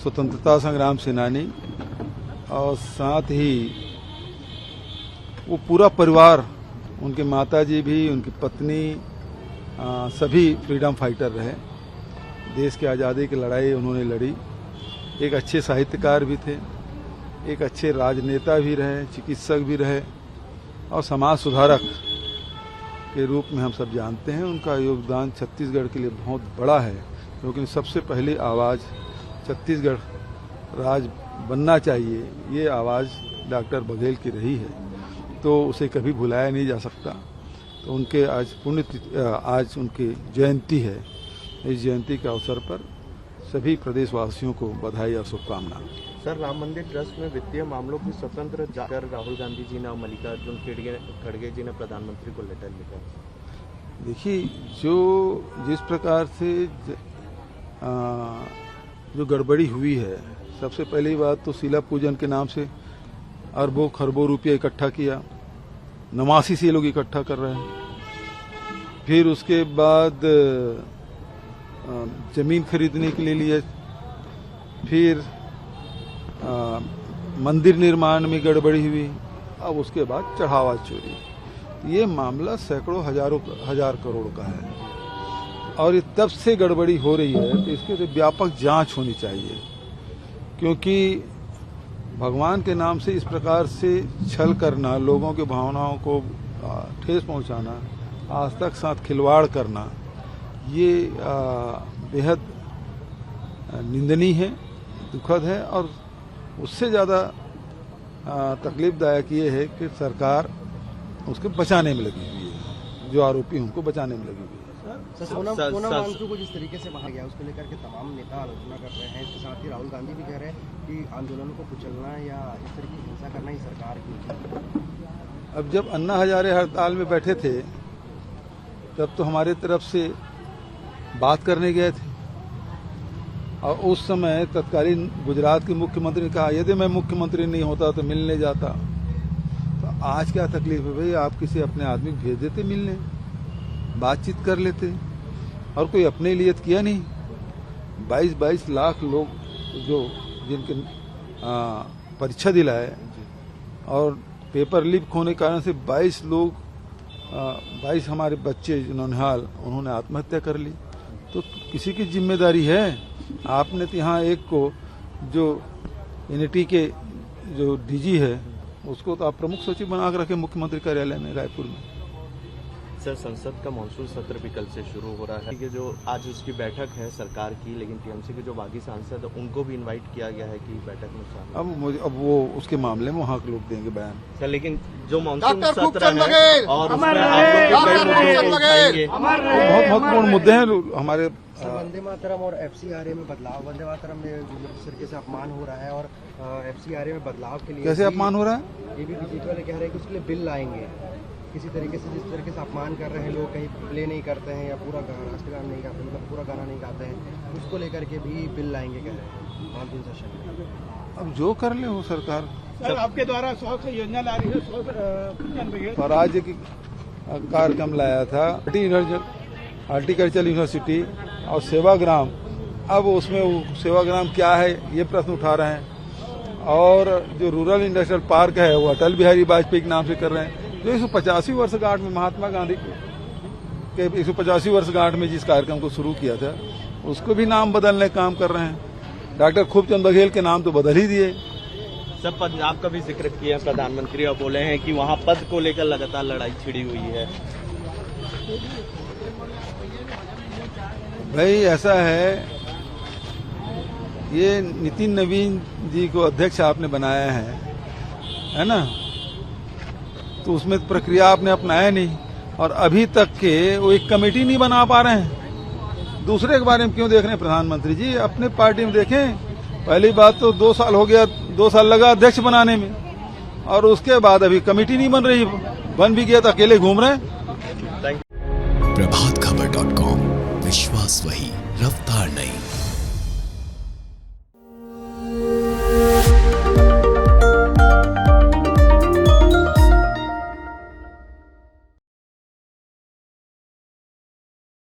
स्वतंत्रता संग्राम सेनानी और साथ ही वो पूरा परिवार, उनके माताजी भी, उनकी पत्नी, सभी फ्रीडम फाइटर रहे। देश की आज़ादी की लड़ाई उन्होंने लड़ी। एक अच्छे साहित्यकार भी थे, एक अच्छे राजनेता भी रहे, चिकित्सक भी रहे और समाज सुधारक के रूप में हम सब जानते हैं। उनका योगदान छत्तीसगढ़ के लिए बहुत बड़ा है, क्योंकि सबसे पहली आवाज़ छत्तीसगढ़ राज्य बनना चाहिए, ये आवाज़ डॉक्टर बघेल की रही है, तो उसे कभी भुलाया नहीं जा सकता। तो उनके आज उनकी जयंती है। इस जयंती के अवसर पर सभी प्रदेशवासियों को बधाई और शुभकामना। सर, राम मंदिर ट्रस्ट में वित्तीय मामलों की स्वतंत्र जाकर राहुल गांधी जी ने और मल्लिकार्जुन खड़गे जी ने प्रधानमंत्री को लेटर लिखा। देखिए, जिस प्रकार से जो गड़बड़ी हुई है, सबसे पहली बात तो शिला पूजन के नाम से अरबों खरबों रुपये इकट्ठा किया, 89 से लोग इकट्ठा कर रहे हैं। फिर उसके बाद जमीन खरीदने के लिए लिए, फिर मंदिर निर्माण में गड़बड़ी हुई, अब उसके बाद चढ़ावा चोरी। ये मामला सैकड़ों हजार करोड़ का है और ये तब से गड़बड़ी हो रही है, तो इसके लिए व्यापक जांच होनी चाहिए। क्योंकि भगवान के नाम से इस प्रकार से छल करना, लोगों की भावनाओं को ठेस पहुंचाना, आस्था के साथ खिलवाड़ करना, ये बेहद निंदनीय है, दुखद है। और उससे ज़्यादा तकलीफदायक ये है कि सरकार उसको बचाने में लगी हुई है, जो आरोपी उनको बचाने में लगी हुई है। सोना मांझू को जिस तरीके से मारा गया, उसको लेकर के तमाम नेता आलोचना कर रहे हैं। इसके साथ ही राहुल गांधी भी कह रहे हैं कि आंदोलन को कुचलना या इस तरह की हिंसा करना ही सरकार की। अब जब अन्ना हजारे हड़ताल में बैठे थे, तब तो हमारे तरफ से बात करने गए थे और उस समय तत्कालीन गुजरात के मुख्यमंत्री ने कहा, यदि मैं मुख्यमंत्री नहीं होता तो मिलने जाता। तो आज क्या तकलीफ है भाई, आप किसी अपने आदमी को भेज देते मिलने, बातचीत कर लेते। और कोई अपने लिए किया नहीं। 22 लाख लोग जो जिनके परीक्षा दिलाए और पेपर लीक होने के कारण से 22 हमारे बच्चे नौनिहाल, उन्होंने आत्महत्या कर ली। तो किसी की जिम्मेदारी है? आपने तो यहाँ एक को जो एनआईटी के जो डीजी है, उसको तो आप प्रमुख सचिव बना कर रखे मुख्यमंत्री कार्यालय में रायपुर में। सर, संसद का मानसून सत्र भी कल से शुरू हो रहा है। कि जो आज उसकी बैठक है सरकार की, लेकिन टीएमसी के जो बाकी सांसद है उनको भी इनवाइट किया गया है कि बैठक में शामिल। अब वो उसके मामले में वहाँ के लोग देंगे बयान। सर, लेकिन जो मानसून सत्र है और उसमें आप लोग कई मुद्दे उठाएंगे, बहुत महत्वपूर्ण मुद्दे हैं हमारे। वंदे मातरम और एफसीआरए में बदलाव, वंदे मातरम में जिस तरीके से अपमान हो रहा है और एफसीआरए में बदलाव के लिए कैसे अपमान हो रहा है? ये भी बीजेपी वाले कह रहे हैं कि उसके लिए बिल लाएंगे। किसी तरीके से जिस तरीके से अपमान कर रहे हैं लोग, कहीं प्ले नहीं करते हैं या पूरा राष्ट्रगान नहीं गाते, मतलब पूरा गाना नहीं गाते हैं, उसको लेकर के भी बिल लाएंगे कह रहे हैं मानसून सेशन में। अब जो कर ले वो सरकार। सर, आपके द्वारा 100 से योजना ला रही है, स्वराज्य की कार्यक्रम लाया था, हॉर्टिकल्चर यूनिवर्सिटी और सेवाग्राम। अब उसमें सेवाग्राम क्या है ये प्रश्न उठा रहे हैं। और जो रूरल इंडस्ट्रियल पार्क है वो अटल बिहारी वाजपेयी के नाम से कर रहे हैं। जो 185 वर्षगांठ में महात्मा गांधी के 185 वर्षगांठ में जिस कार्यक्रम को शुरू किया था, उसको भी नाम बदलने का काम कर रहे हैं। डॉक्टर खूबचंद बघेल के नाम तो बदल ही दिए। सब पंजाब का भी जिक्र किया प्रधानमंत्री और बोले हैं कि वहाँ पद को लेकर लगातार लड़ाई छिड़ी हुई है। भाई ऐसा है, ये नितिन नवीन जी को अध्यक्ष आपने बनाया है ना, तो उसमें प्रक्रिया आपने अपनाया नहीं और अभी तक के वो एक कमेटी नहीं बना पा रहे हैं। दूसरे के बारे में क्यों देख रहे हैं प्रधानमंत्री जी? अपने पार्टी में देखें। पहली बात तो 2 साल हो गया, 2 साल लगा अध्यक्ष बनाने में और उसके बाद अभी कमेटी नहीं बन रही। बन भी गया तो अकेले घूम रहे हैं। प्रभातखबर.com, विश्वास वही, रफ्तार नहीं।